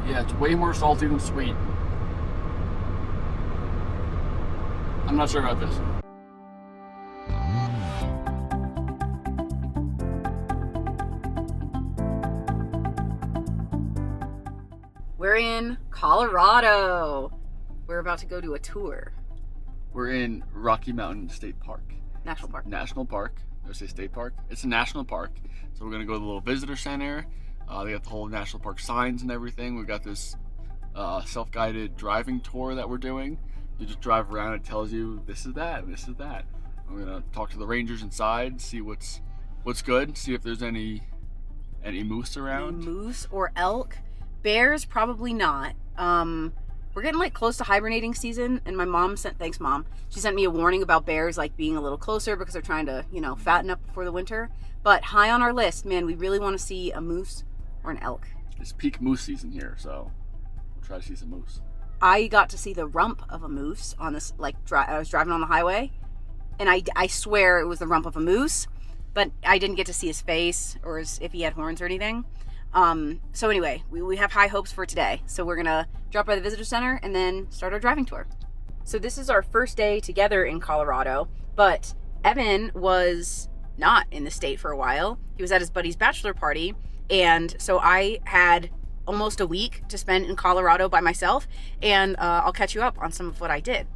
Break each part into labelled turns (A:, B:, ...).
A: Yeah, it's way more salty than sweet. I'm not sure about this.
B: We're in Colorado. We're about to go to a tour.
A: We're in Rocky Mountain State Park.
B: National Park.
A: National Park. Did I say state park? It's a national park. So we're gonna go to the little visitor center. They got the whole national park signs and everything. We got this self-guided driving tour that we're doing. You just drive around. It tells you this is that, and this is that. We're gonna talk to the rangers inside, see what's good, see if there's any moose around.
B: Any moose or elk. Bears, probably not. We're getting like close to hibernating season, and my mom thanks mom, she sent me a warning about bears like being a little closer because they're trying to, fatten up before the winter. But high on our list, man, we really want to see a moose or an elk.
A: It's peak moose season here, so we'll try to see some moose.
B: I got to see the rump of a moose on this, I was driving on the highway, and I swear it was the rump of a moose, but I didn't get to see his face or if he had horns or anything. So anyway, we have high hopes for today. So we're gonna drop by the visitor center and then start our driving tour. So this is our first day together in Colorado, but Evan was not in the state for a while. He was at his buddy's bachelor party, and so I had almost a week to spend in Colorado by myself, and I'll catch you up on some of what I did.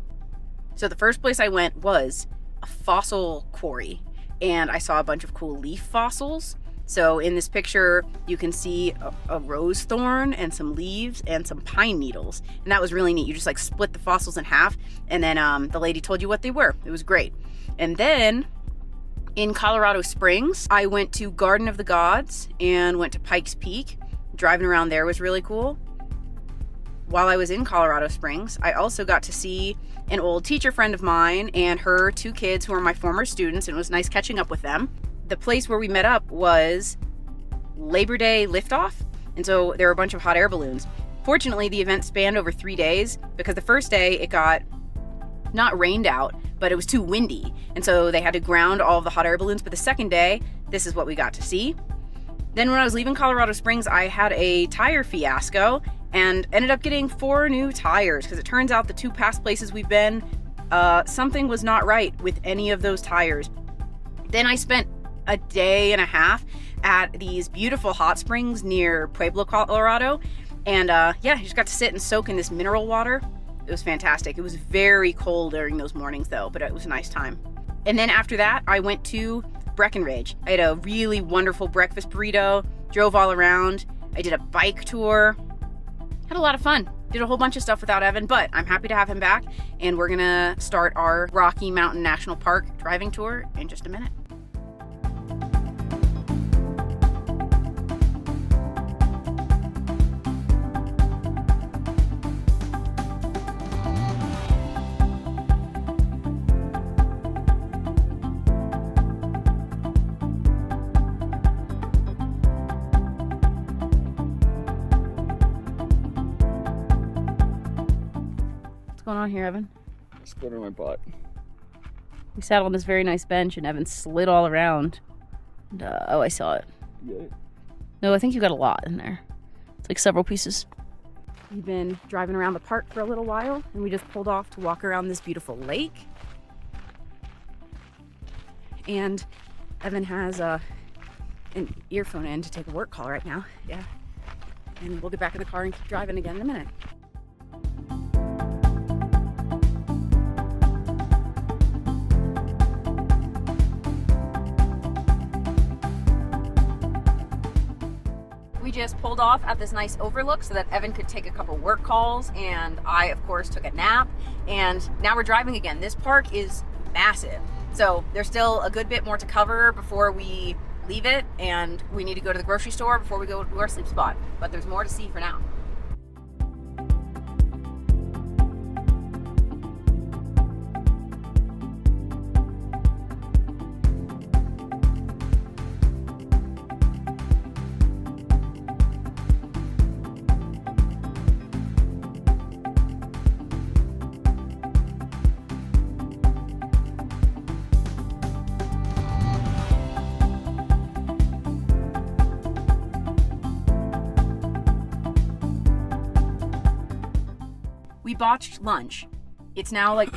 B: So the first place I went was a fossil quarry, and I saw a bunch of cool leaf fossils. So in this picture, you can see a rose thorn and some leaves and some pine needles. And that was really neat. You just like split the fossils in half, and then the lady told you what they were. It was great. And then in Colorado Springs, I went to Garden of the Gods and went to Pikes Peak. Driving around there was really cool. While I was in Colorado Springs, I also got to see an old teacher friend of mine and her two kids who are my former students, and it was nice catching up with them. The place where we met up was Labor Day liftoff, and so there were a bunch of hot air balloons. Fortunately, the event spanned over 3 days because the first day it got not rained out, but it was too windy, and so they had to ground all of the hot air balloons. But the second day, this is what we got to see. Then when I was leaving Colorado Springs, I had a tire fiasco and ended up getting 4 new tires because it turns out the 2 past places we've been, something was not right with any of those tires. Then I spent a day and a half at these beautiful hot springs near Pueblo, Colorado. And you just got to sit and soak in this mineral water. It was fantastic. It was very cold during those mornings though, but it was a nice time. And then after that, I went to Breckenridge. I had a really wonderful breakfast burrito, drove all around. I did a bike tour, had a lot of fun. Did a whole bunch of stuff without Evan, but I'm happy to have him back. And we're gonna start our Rocky Mountain National Park driving tour in just a minute. What's going on here, Evan?
A: It's going in my butt.
B: We sat on this very nice bench and Evan slid all around. And, I saw it.
A: You get it?
B: No, I think you got a lot in there. It's like several pieces. We've been driving around the park for a little while, and we just pulled off to walk around this beautiful lake. And Evan has an earphone in to take a work call right now. Yeah. And we'll get back in the car and keep driving again in a minute. We just pulled off at this nice overlook so that Evan could take a couple work calls, and I, of course, took a nap, and now we're driving again. This park is massive, so there's still a good bit more to cover before we leave it, and we need to go to the grocery store before we go to our sleep spot, but there's more to see for now. we botched lunch. It's now like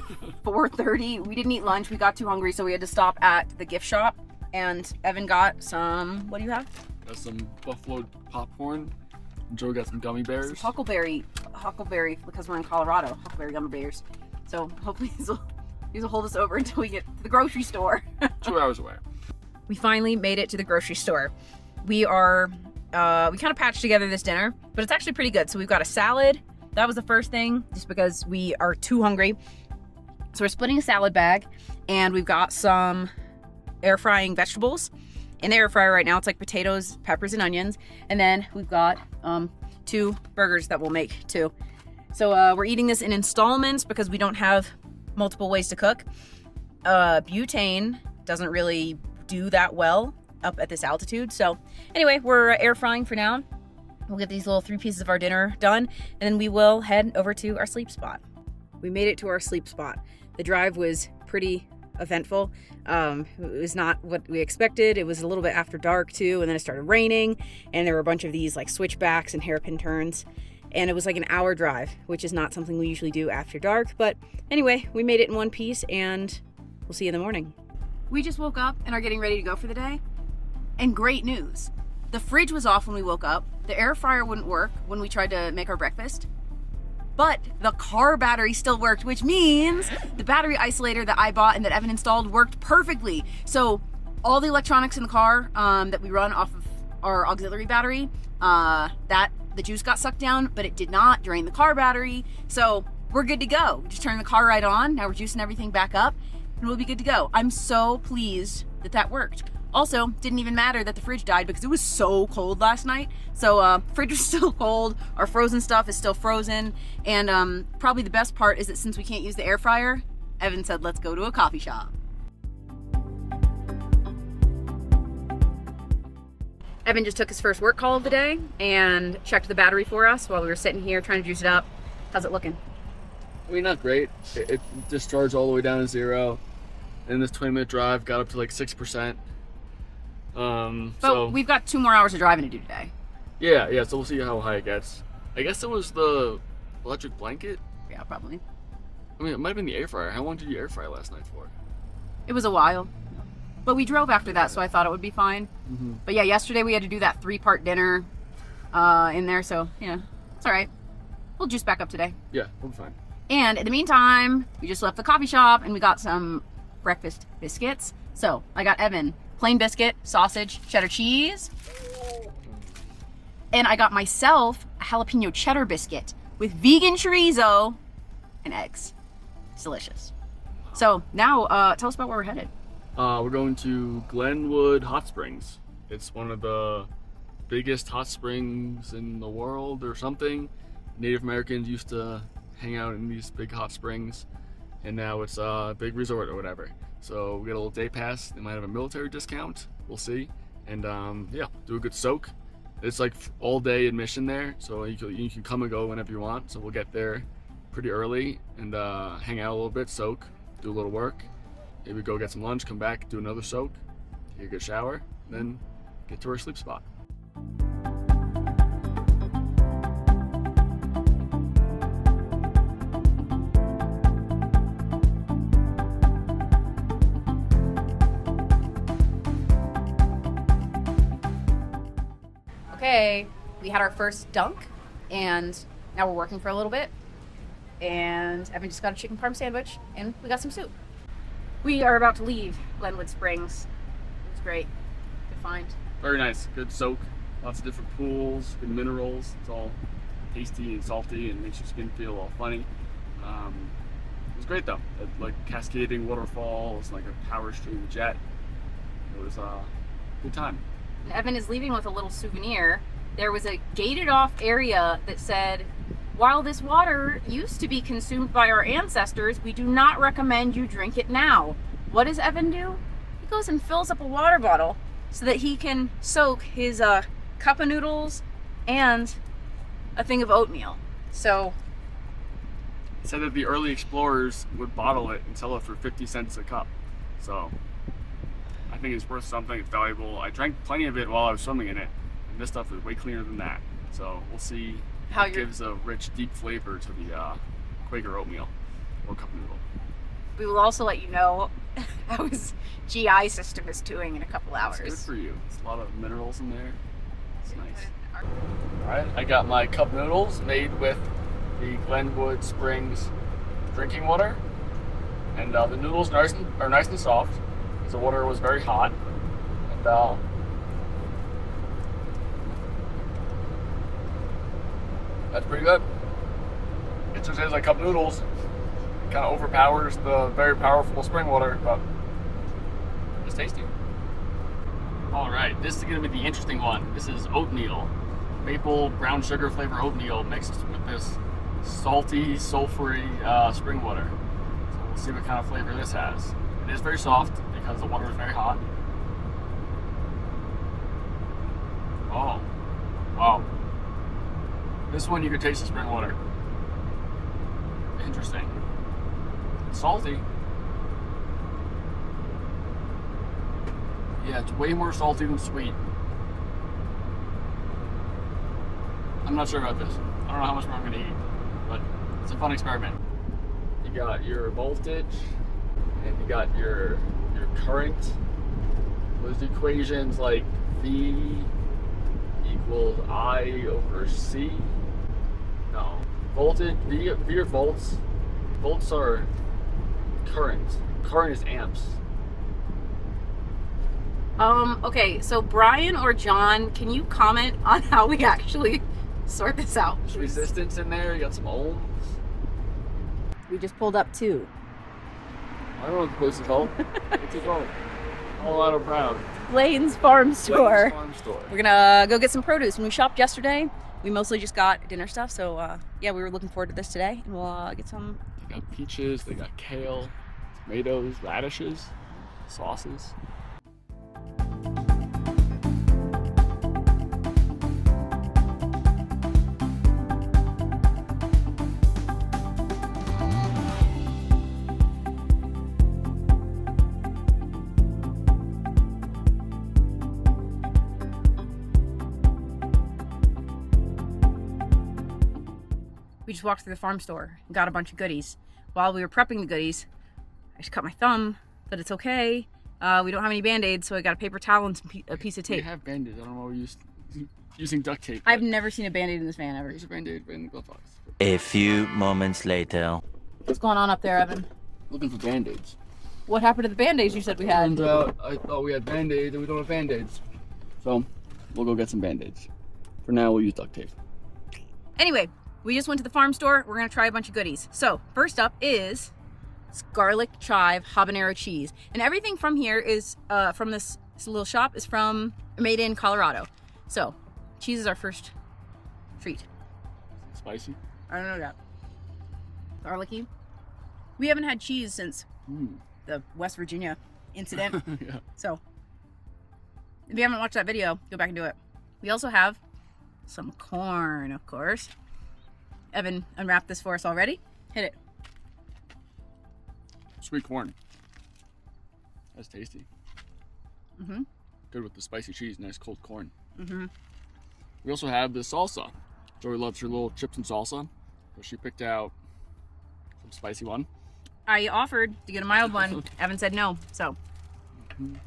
B: 4:30. We didn't eat lunch. We got too hungry, so we had to stop at the gift shop. And Evan got some, what do you have?
A: Got some buffalo popcorn. Joe got some gummy bears.
B: Some huckleberry, because we're in Colorado, huckleberry gummy bears. So hopefully these will hold us over until we get to the grocery store.
A: 2 hours away.
B: We finally made it to the grocery store. We kind of patched together this dinner, but it's actually pretty good. So we've got a salad. That was the first thing, just because we are too hungry. So we're splitting a salad bag, and we've got some air frying vegetables in the air fryer right now. It's like potatoes, peppers, and onions. And then we've got 2 burgers that we'll make too. So we're eating this in installments because we don't have multiple ways to cook. Butane doesn't really do that well up at this altitude. So anyway, we're air frying for now. We'll get these little 3 pieces of our dinner done, and then we will head over to our sleep spot. We made it to our sleep spot. The drive was pretty eventful. It was not what we expected. It was a little bit after dark too, and then it started raining, and there were a bunch of these like switchbacks and hairpin turns, and it was like an hour drive, which is not something we usually do after dark. But anyway, we made it in one piece, and we'll see you in the morning. We just woke up and are getting ready to go for the day, and great news. The fridge was off when we woke up. The air fryer wouldn't work when we tried to make our breakfast. But the car battery still worked, which means the battery isolator that I bought and that Evan installed worked perfectly. So all the electronics in the car that we run off of our auxiliary battery, that the juice got sucked down, but it did not drain the car battery. So we're good to go. We just turned the car right on. Now we're juicing everything back up, and we'll be good to go. I'm so pleased that that worked. Also, didn't even matter that the fridge died because it was so cold last night. So fridge was still cold. Our frozen stuff is still frozen. And probably the best part is that since we can't use the air fryer, Evan said, let's go to a coffee shop. Evan just took his first work call of the day and checked the battery for us while we were sitting here trying to juice it up. How's it looking?
A: I mean, not great. It discharged all the way down to 0. And this 20-minute drive got up to like 6%.
B: But we've got 2 more hours of driving to do today.
A: Yeah, so we'll see how high it gets. I guess it was the electric blanket.
B: Yeah, probably.
A: I mean, it might have been the air fryer. How long did you air fry last night for?
B: It was a while. But we drove after that, so I thought it would be fine. Mm-hmm. But yeah, yesterday we had to do that 3-part dinner in there, so yeah, it's all right. We'll juice back up today.
A: Yeah, we'll be fine.
B: And in the meantime, we just left the coffee shop and we got some breakfast biscuits. So I got Evan plain biscuit, sausage, cheddar cheese. And I got myself a jalapeno cheddar biscuit with vegan chorizo and eggs. It's delicious. So now, tell us about where we're headed.
A: We're going to Glenwood Hot Springs. It's one of the biggest hot springs in the world or something. Native Americans used to hang out in these big hot springs, and now it's a big resort or whatever. So we get a little day pass. They might have a military discount. We'll see. And yeah, do a good soak. It's like all day admission there, so you can come and go whenever you want. So we'll get there pretty early and hang out a little bit, soak, do a little work. Maybe go get some lunch, come back, do another soak, take a good shower, then get to our sleep spot.
B: Okay, we had our first dunk, and now we're working for a little bit. And Evan just got a chicken parm sandwich, and we got some soup. We are about to leave Glenwood Springs. It's great. Good find.
A: Very nice. Good soak. Lots of different pools, good minerals. It's all tasty and salty and makes your skin feel all funny. It was great though. Like cascading waterfalls, like a power stream jet. It was a good time.
B: And Evan is leaving with a little souvenir. There was a gated off area that said, while this water used to be consumed by our ancestors, we do not recommend you drink it now. What does Evan do? He goes and fills up a water bottle so that he can soak his cup of noodles and a thing of oatmeal. So
A: it said that the early explorers would bottle it and sell it for 50 cents a cup. So I think it's worth something. It's valuable. I drank plenty of it while I was swimming in it, and this stuff is way cleaner than that. So we'll see.
B: How
A: it gives a rich, deep flavor to the Quaker oatmeal or cup noodle.
B: We will also let you know how his GI system is doing in a couple hours.
A: It's good for you. It's a lot of minerals in there. It's nice. Alright, I got my cup noodles made with the Glenwood Springs drinking water. And the noodles are nice and soft because the water was very hot. And that's pretty good. It just tastes like cup noodles. It kind of overpowers the very powerful spring water, but it's tasty. Alright, this is going to be the interesting one. This is oatmeal. Maple brown sugar flavor oatmeal mixed with this salty, sulfury spring water. So we'll see what kind of flavor this has. It is very soft because the water is very hot. Oh, wow. This one you can taste the spring water. Interesting. It's salty. Yeah, it's way more salty than sweet. I'm not sure about this. I don't know how much more I'm gonna eat, but it's a fun experiment. You got your voltage, and you got your current. Those equations like V equals I over C. No. Voltage, V are volts. Volts are current. Current is amps.
B: Okay, so Brian or John, can you comment on how we actually sort this out?
A: There's resistance in there, you got some ohms.
B: We just pulled up to
A: I don't know what the place is called. What's it called? Colorado Proud.
B: Blaine's Farm Store.
A: Blaine's Farm Store.
B: We're gonna go get some produce. When we shopped yesterday, we mostly just got dinner stuff, so yeah, we were looking forward to this today, and we'll get some.
A: They got peaches, they got kale, tomatoes, radishes, sauces.
B: We just walked through the farm store and got a bunch of goodies. While we were prepping the goodies, I just cut my thumb, but it's okay. We don't have any Band-Aids, so I got a paper towel and a piece of tape.
A: We have Band-Aids. I don't know why we're using duct tape.
B: I've never seen a Band-Aid in this van ever.
A: There's a Band-Aid in the glove box.
C: A few moments later.
B: What's going on up there, Evan?
A: Looking for Band-Aids.
B: What happened to the Band-Aids you said we had?
A: Turns out I thought we had Band-Aids and we don't have Band-Aids. So we'll go get some Band-Aids. For now, we'll use duct tape.
B: Anyway, we just went to the farm store. We're gonna try a bunch of goodies. So first up is garlic chive habanero cheese, and everything from here is from this little shop is made in Colorado. So cheese is our first treat.
A: Spicy?
B: I don't know that. Garlicky. We haven't had cheese since the West Virginia incident.
A: Yeah.
B: So if you haven't watched that video, go back and do it. We also have some corn, of course. Evan unwrapped this for us already. Hit it.
A: Sweet corn. That's tasty.
B: Mm-hmm.
A: Good with the spicy cheese, nice cold corn.
B: Mm-hmm.
A: We also have the salsa. Joey loves her little chips and salsa. So she picked out some spicy one.
B: I offered to get a mild one. Evan said no, so.
A: Mm-hmm.
B: Here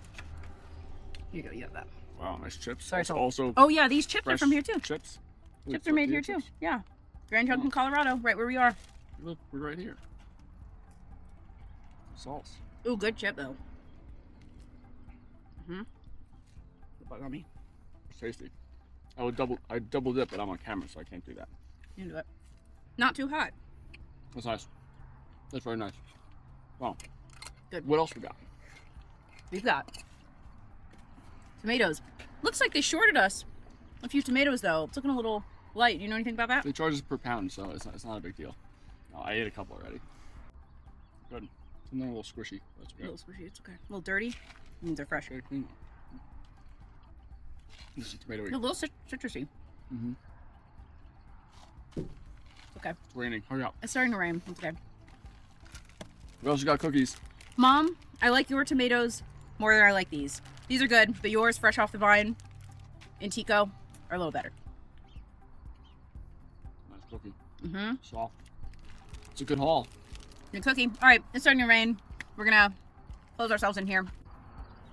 B: you go, you have that.
A: Wow, nice chips.
B: Sorry,
A: also
B: oh yeah, these chips are
A: fresh
B: from here too.
A: Chips?
B: Chips are made here too, yeah. Grand Junction, Colorado, right where we are.
A: Look, we're right here. Sauce.
B: Ooh, good chip though. Mm-hmm. Bug on me.
A: It's tasty. I double dip, but I'm on camera, so I can't do that.
B: You can do it. Not too hot.
A: That's nice. That's very nice. Wow.
B: Good.
A: What else we got?
B: We've got tomatoes. Looks like they shorted us a few tomatoes though. It's looking a little light. Do you know anything about that?
A: They charge us per pound, so it's not a big deal. Oh, I ate a couple already. Good. And they're a little squishy. That's okay.
B: A little squishy. It's okay. A little dirty. It means they're fresh.
A: Very clean. This is tomato.
B: A little citrusy.
A: Mm-hmm.
B: Okay.
A: It's raining. Hurry up.
B: It's starting to rain. It's okay.
A: We also got cookies.
B: Mom, I like your tomatoes more than I like these. These are good, but yours, fresh off the vine, in Tico, are a little better.
A: Nice cookie.
B: Mm-hmm.
A: Soft. It's a good haul.
B: Good cookie. All right, it's starting to rain. We're gonna close ourselves in here.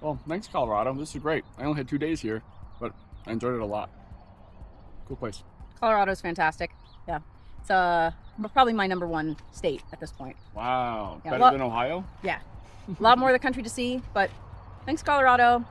A: Well, thanks, Colorado. This is great. I only had 2 days here, but I enjoyed it a lot. Cool place.
B: Colorado's fantastic. Yeah, it's probably my #1 state at this point.
A: Wow.
B: Yeah,
A: Better than Ohio?
B: Yeah, a lot more of the country to see, but thanks, Colorado.